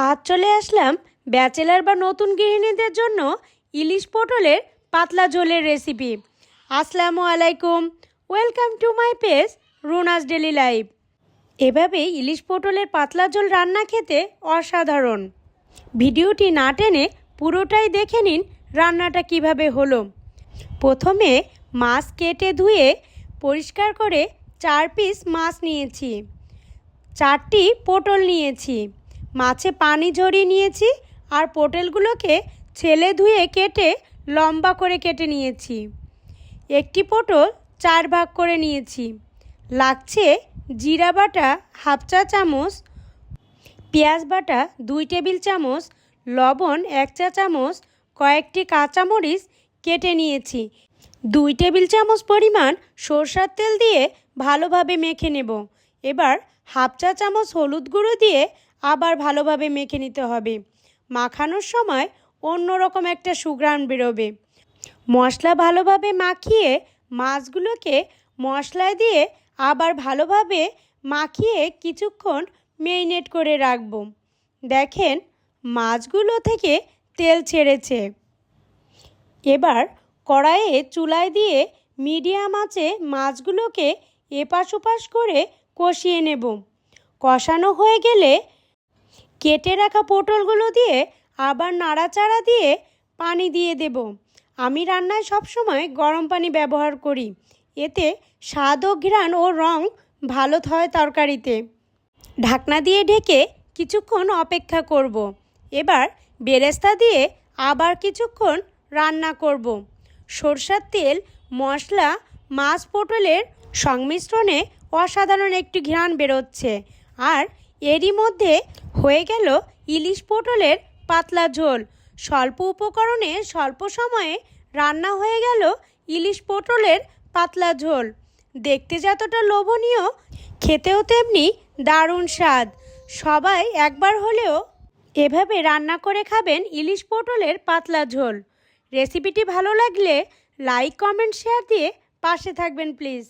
আজ চলে আসলাম ব্যাচেলার বা নতুন গৃহিণীদের জন্য ইলিশ পটলের পাতলা ঝোলের রেসিপি। আসসালামু আলাইকুম, welcome to my page Runa's daily life. এভাবে ইলিশ পটলের পাতলা ঝোল রান্না খেতে অসাধারণ। ভিডিওটি না টেনে পুরোটাই দেখে নিন রান্নাটা কিভাবে হলো। প্রথমে মাছ কেটে ধুয়ে পরিষ্কার করে 4 পিস মাছ নিয়েছি, 4টি পটল নিয়েছি, মাছে পানি ঝরিয়ে নিয়েছি আর পটলগুলোকে ছেলে ধুয়ে কেটে লম্বা করে কেটে নিয়েছি। একটি পটল 4 ভাগ করে নিয়েছি। লাগছে জিরা বাটা হাফ চা চামচ, পেঁয়াজ বাটা 2 টেবিল চামচ, লবণ 1 চা চামচ, কয়েকটি কাঁচামরিচ কেটে নিয়েছি। 2 টেবিল চামচ পরিমাণ সরষের তেল দিয়ে ভালোভাবে মেখে নেব। এবার হাফ চা চামচ হলুদ গুঁড়ো দিয়ে আবার ভালোভাবে মেখে নিতে হবে। মাখানোর সময় অন্যরকম একটা সুঘ্রাণ বেরোবে। মশলা ভালোভাবে মাখিয়ে মাছগুলোকে মশলায় দিয়ে আবার ভালোভাবে মাখিয়ে কিছুক্ষণ মেরিনেট করে রাখব। দেখেন মাছগুলো থেকে তেল ছেড়েছে। এবার কড়াইয়ে চুলায় দিয়ে মিডিয়াম আঁচে মাছগুলোকে এপাশ ওপাশ করে কষিয়ে নেব। কষানো হয়ে গেলে কেটে রাখা পটলগুলো দিয়ে আবার নাড়াচাড়া দিয়ে পানি দিয়ে দেব। আমি রান্নায় সবসময় গরম পানি ব্যবহার করি, এতে স্বাদ ও ঘ্রাণ ও রং ভালো হয় তরকারিতে। ঢাকনা দিয়ে ঢেকে কিছুক্ষণ অপেক্ষা করব। এবার বেরেস্তা দিয়ে আবার কিছুক্ষণ রান্না করব। সরষের তেল, মশলা, মাছ পটলের সংমিশ্রণে অসাধারণ একটি ঘ্রাণ বেরোচ্ছে। আর এরই মধ্যে হয়ে গেল ইলিশ পটলের পাতলা ঝোল। স্বল্প উপকরণে স্বল্প সময়ে রান্না হয়ে গেল ইলিশ পটলের পাতলা ঝোল। দেখতে যতটা লোভনীয়, খেতেও তেমনি দারুণ স্বাদ। সবাই একবার হলেও এভাবে রান্না করে খাবেন ইলিশ পটলের পাতলা ঝোল। রেসিপিটি ভালো লাগলে লাইক, কমেন্ট, শেয়ার দিয়ে পাশে থাকবেন প্লিজ।